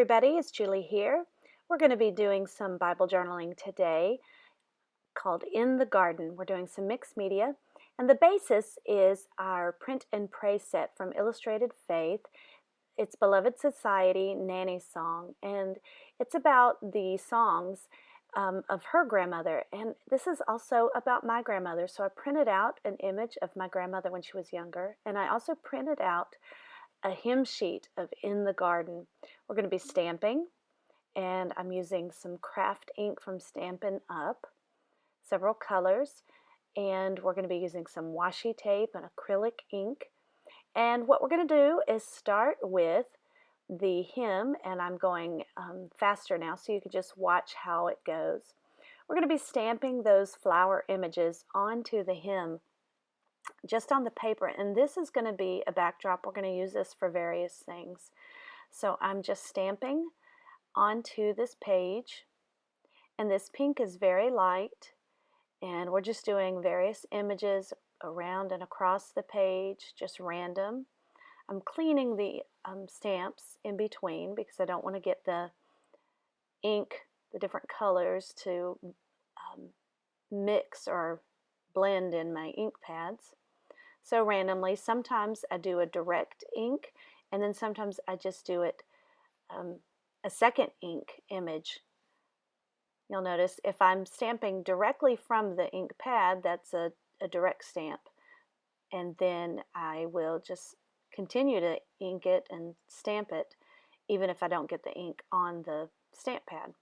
everybody, it's Julie here. We're going to be doing some Bible journaling today called In the Garden. We're doing some mixed media, and the basis is our Print and Pray set from Illustrated Faith. It's Beloved Society Nanny Song, and it's about the songs of her grandmother, and this is also about my grandmother. So I printed out an image of my grandmother when she was younger, and I also printed out a hymn sheet of In the Garden. We're going to be stamping, and I'm using some craft ink from Stampin' Up, several colors, and we're going to be using some washi tape and acrylic ink. And what we're going to do is start with the hymn, and I'm going faster now so you can just watch how it goes. We're going to be stamping those flower images onto the hymn just on the paper, and this is going to be a backdrop. We're going to use this for various things. So I'm just stamping onto this page, and this pink is very light, and we're just doing various images around and across the page, just random. I'm cleaning the stamps in between because I don't want to get the ink, the different colors, to mix or blend in my ink pads. So randomly, sometimes I do a direct ink, and then sometimes I just do it a second ink image. You'll notice if I'm stamping directly from the ink pad, that's a direct stamp. And then I will just continue to ink it and stamp it, even if I don't get the ink on the stamp pad.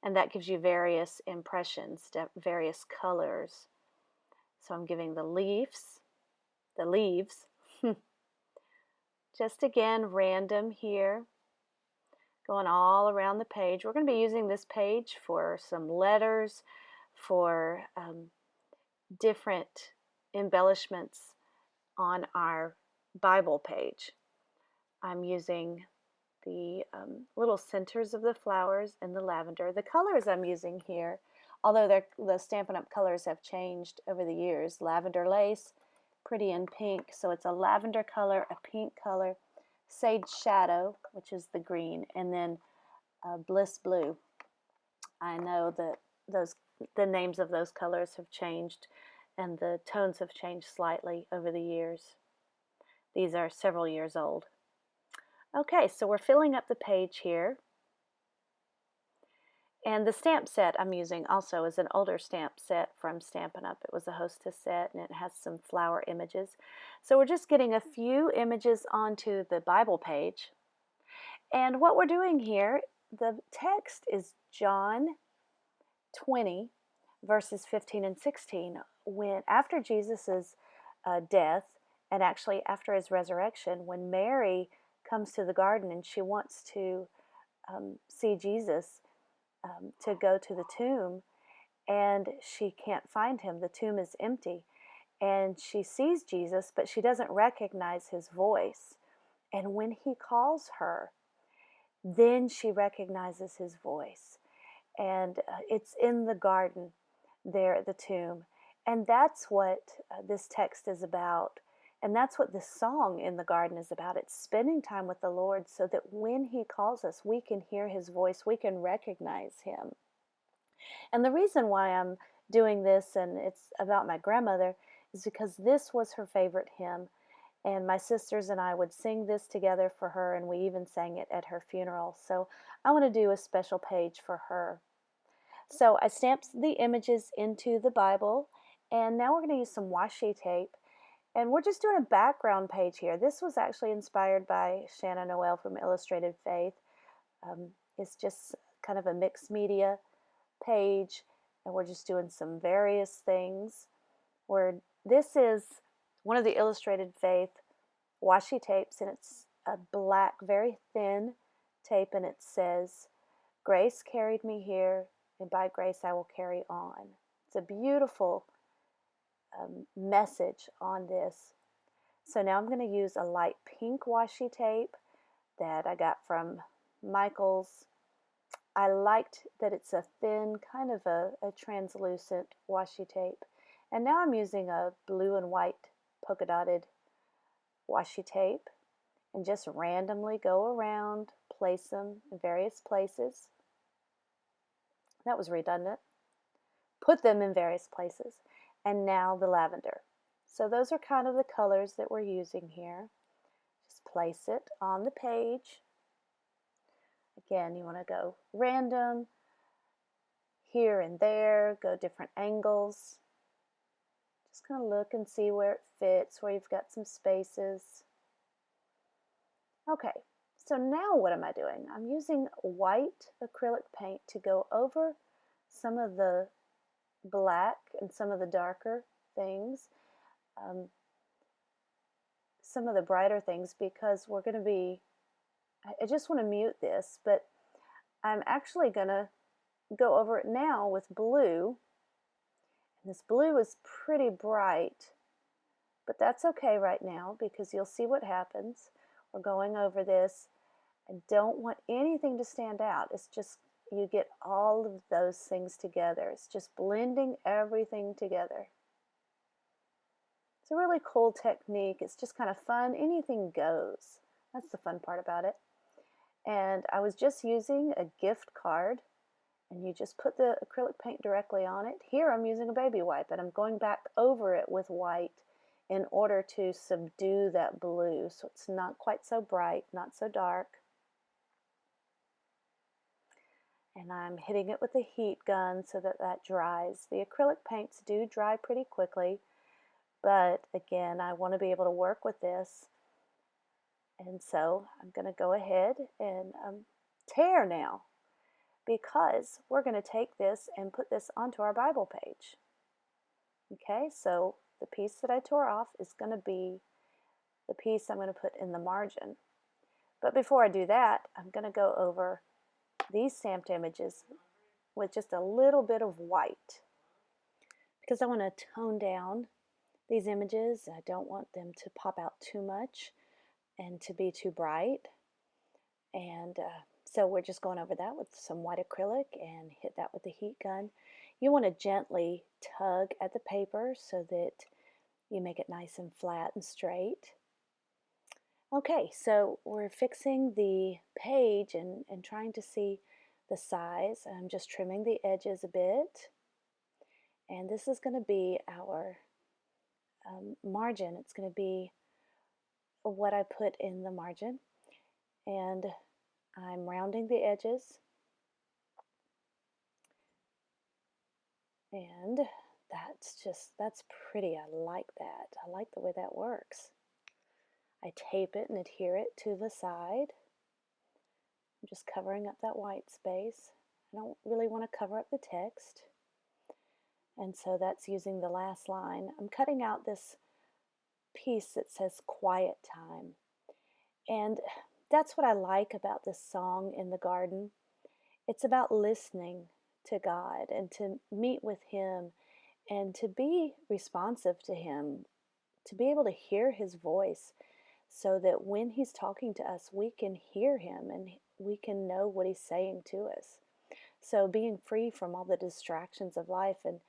And that gives you various impressions, various colors. So I'm giving the leaves, just again random here, going all around the page. We're going to be using this page for some letters, for different embellishments on our Bible page. I'm using the little centers of the flowers and the lavender. The colors I'm using here, although the Stampin' Up! Colors have changed over the years. Lavender lace, pretty in pink, so it's a lavender color, a pink color, sage shadow, which is the green, and then bliss blue. I know that the names of those colors have changed, and the tones have changed slightly over the years. These are several years old. Okay, so we're filling up the page here. And the stamp set I'm using also is an older stamp set from Stampin' Up! It was a Hostess set, and it has some flower images. So we're just getting a few images onto the Bible page. And what we're doing here, the text is John 20, verses 15 and 16. When after Jesus' death, and actually after his resurrection, when Mary comes to the garden and she wants to see Jesus, to go to the tomb, and she can't find him. The tomb is empty, and she sees Jesus, but she doesn't recognize his voice. And when he calls her, then she recognizes his voice. And it's in the garden there at the tomb. And that's what this text is about. And that's what this song In the Garden is about. It's spending time with the Lord so that when he calls us, we can hear his voice, we can recognize him. And the reason why I'm doing this, and it's about my grandmother, is because this was her favorite hymn. And my sisters and I would sing this together for her, and we even sang it at her funeral. So I want to do a special page for her. So I stamped the images into the Bible, and now we're going to use some washi tape. And we're just doing a background page here. This was actually inspired by Shanna Noel from Illustrated Faith. It's just kind of a mixed media page, and we're just doing some various things. This is one of the Illustrated Faith washi tapes, and it's a black, very thin tape, and it says, "Grace carried me here, and by grace I will carry on." It's a beautiful message on this. So now I'm going to use a light pink washi tape that I got from Michael's. I liked that it's a thin, kind of a translucent washi tape. And now I'm using a blue and white polka dotted washi tape. and just randomly go around, place them in various places. That was redundant. Put them in various places. And now the lavender. So those are kind of the colors that we're using here. Just place it on the page. Again, you want to go random, here and there, go different angles. Just kind of look and see where it fits, where you've got some spaces. Okay, so now what am I doing? I'm using white acrylic paint to go over some of the black and some of the darker things, some of the brighter things, because we're going to be, I just want to mute this, but I'm actually going to go over it now with blue. And this blue is pretty bright, but that's okay right now because you'll see what happens. We're going over this. I don't want anything to stand out. It's just you get all of those things together. It's just blending everything together. It's a really cool technique. It's just kind of fun. Anything goes. That's the fun part about it. And I was just using a gift card, and you just put the acrylic paint directly on it. Here I'm using a baby wipe, and I'm going back over it with white in order to subdue that blue so it's not quite so bright, not so dark. And I'm hitting it with a heat gun so that that dries. The acrylic paints do dry pretty quickly, but again, I want to be able to work with this. And so I'm going to go ahead and tear now, because we're going to take this and put this onto our Bible page. Okay, so the piece that I tore off is going to be the piece I'm going to put in the margin. But before I do that, I'm going to go over these stamped images with just a little bit of white, because I want to tone down these images. I don't want them to pop out too much and to be too bright. And so we're just going over that with some white acrylic and hit that with the heat gun. You want to gently tug at the paper so that you make it nice and flat and straight. Okay, so we're fixing the page and trying to see the size. I'm just trimming the edges a bit. And this is going to be our margin. It's going to be what I put in the margin. And I'm rounding the edges. And that's pretty. I like that. I like the way that works. I tape it and adhere it to the side. I'm just covering up that white space. I don't really want to cover up the text. And so that's using the last line. I'm cutting out this piece that says quiet time. And that's what I like about this song in the garden. It's about listening to God and to meet with Him and to be responsive to Him, to be able to hear His voice so that when He's talking to us, we can hear Him and we can know what He's saying to us. So being free from all the distractions of life, and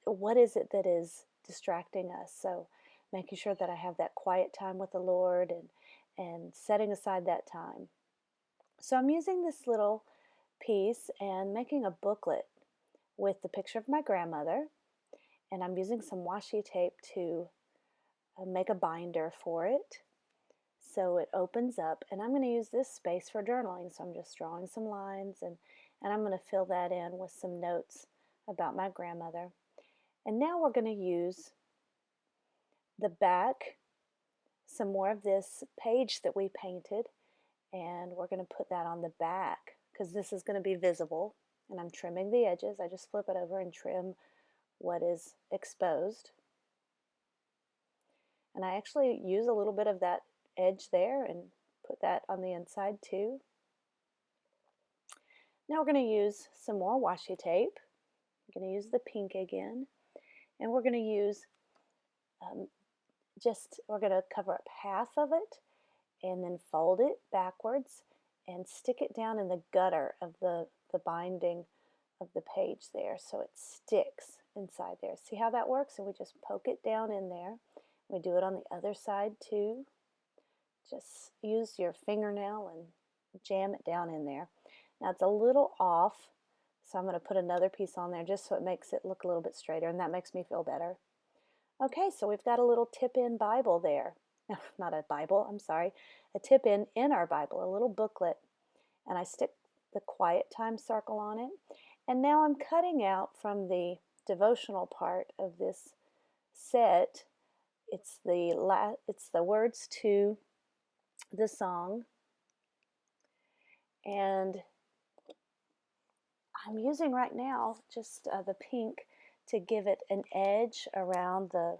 what is it that is distracting us? So making sure that I have that quiet time with the Lord and setting aside that time. So I'm using this little piece and making a booklet with the picture of my grandmother, and I'm using some washi tape to make a binder for it so it opens up, and I'm going to use this space for journaling. So I'm just drawing some lines, and I'm going to fill that in with some notes about my grandmother. And now we're going to use the back, some more of this page that we painted, and we're going to put that on the back because this is going to be visible. And I'm trimming the edges. I just flip it over and trim what is exposed. And I actually use a little bit of that edge there and put that on the inside too. Now we're going to use some more washi tape. I'm going to use the pink again. And we're going to use we're going to cover up half of it and then fold it backwards and stick it down in the gutter of the binding of the page there so it sticks inside there. See how that works? And we just poke it down in there. We do it on the other side too. Just use your fingernail and jam it down in there. Now it's a little off, so I'm going to put another piece on there just so it makes it look a little bit straighter, and that makes me feel better. Okay, so we've got a little tip-in Bible there. Not a Bible, I'm sorry. A tip-in our Bible, a little booklet. And I stick the quiet time circle on it. And now I'm cutting out from the devotional part of this set. It's the words to the song. And I'm using right now just the pink to give it an edge around the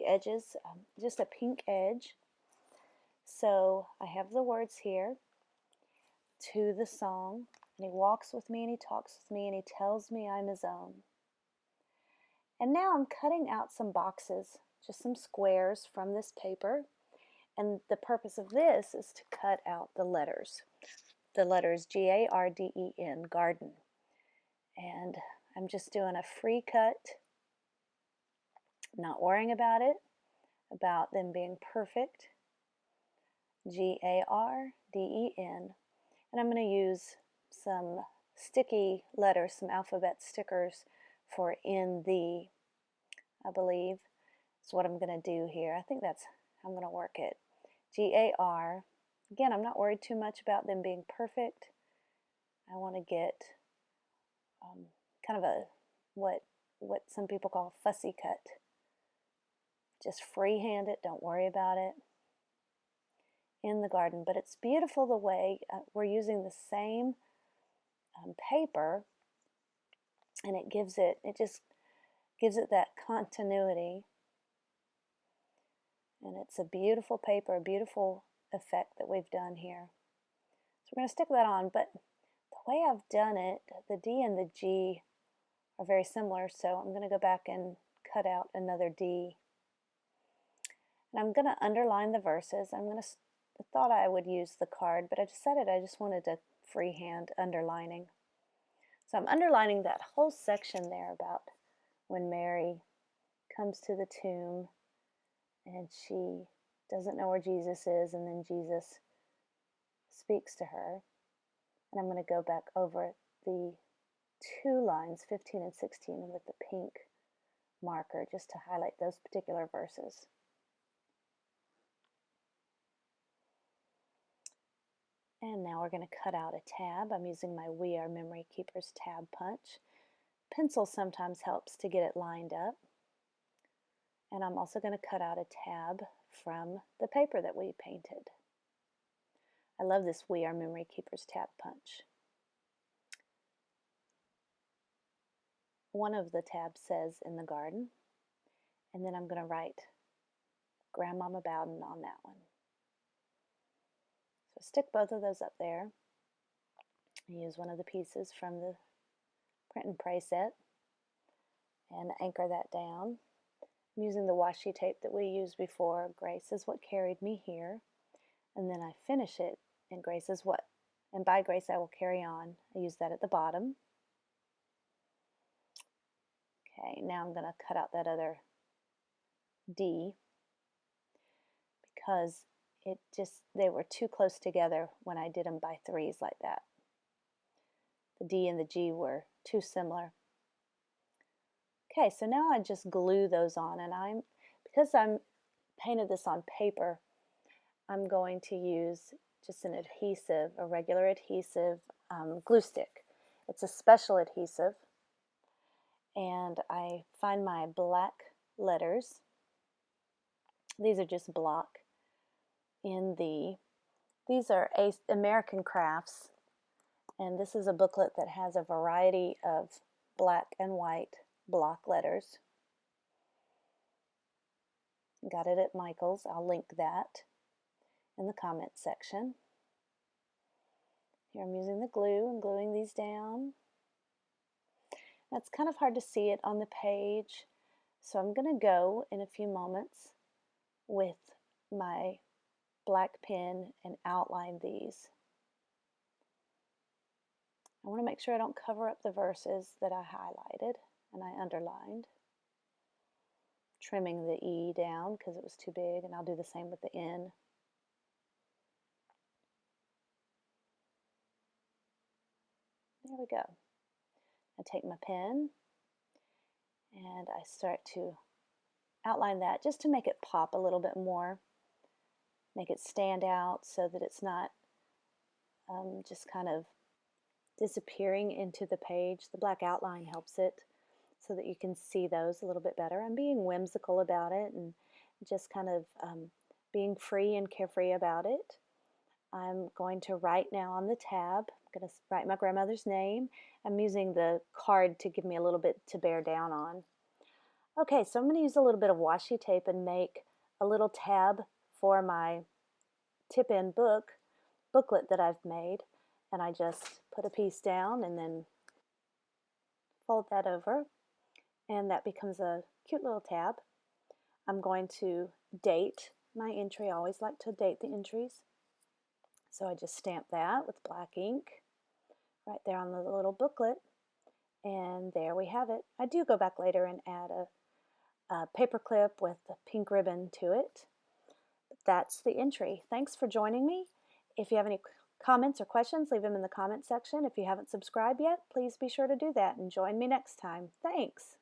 edges, just a pink edge. So I have the words here to the song, and he walks with me and he talks with me and he tells me I'm his own. And now I'm cutting out some boxes, just some squares from this paper, and the purpose of this is to cut out the letters Garden, garden. And I'm just doing a free cut, not worrying about them being perfect. Garden. And I'm going to use some sticky letters, some alphabet stickers for in the, I believe, is what I'm going to do here. I think that's how I'm going to work it. Gar. Again, I'm not worried too much about them being perfect. I want to get kind of a what some people call fussy cut. Just freehand it, don't worry about it. In the garden, but it's beautiful the way we're using the same paper, and it just gives it that continuity, and it's a beautiful paper, a beautiful effect that we've done here. So we're going to stick that on, but the way I've done it, the D and the G are very similar, so I'm going to go back and cut out another D, and I'm going to underline the verses. I thought I would use the card, but I decided I just wanted to freehand underlining. So I'm underlining that whole section there about when Mary comes to the tomb and she doesn't know where Jesus is, and then Jesus speaks to her. And I'm going to go back over the two lines, 15 and 16, with the pink marker just to highlight those particular verses. And now we're going to cut out a tab. I'm using my We Are Memory Keepers tab punch. Pencil sometimes helps to get it lined up. And I'm also going to cut out a tab from the paper that we painted. I love this We Are Memory Keepers tab punch. One of the tabs says In the Garden, and then I'm going to write Grandmama Bowden on that one. So stick both of those up there. I use one of the pieces from the Print and Pray set and anchor that down. I'm using the washi tape that we used before. Grace is what carried me here. And then I finish it, and Grace is what, and by grace I will carry on. I use that at the bottom. Okay, now I'm going to cut out that other D because they were too close together when I did them by threes like that. The D and the G were too similar. Okay, so now I just glue those on, and because I'm painted this on paper, I'm going to use just an adhesive, a regular adhesive glue stick. It's a special adhesive, and I find my black letters. These are just block these are American Crafts, and this is a booklet that has a variety of black and white block letters. Got it at Michael's. I'll link that in the comment section. Here I'm using the glue and gluing these down. It's kind of hard to see it on the page, so I'm going to go in a few moments with my black pen and outline these. I want to make sure I don't cover up the verses that I highlighted and I underlined. trimming the E down because it was too big, and I'll do the same with the N. There we go. I take my pen and I start to outline that just to make it pop a little bit more, make it stand out so that it's not just kind of disappearing into the page. The black outline helps it so that you can see those a little bit better. I'm being whimsical about it and just kind of being free and carefree about it. I'm going to write now on the tab. I'm going to write my grandmother's name. I'm using the card to give me a little bit to bear down on. Okay, so I'm going to use a little bit of washi tape and make a little tab for my tip-in booklet that I've made. And I just put a piece down and then fold that over, and that becomes a cute little tab. I'm going to date my entry. I always like to date the entries. So I just stamp that with black ink right there on the little booklet, and there we have it. I do go back later and add a paper clip with a pink ribbon to it. But that's the entry. Thanks for joining me. If you have any comments or questions, leave them in the comment section. If you haven't subscribed yet, please be sure to do that and join me next time. Thanks.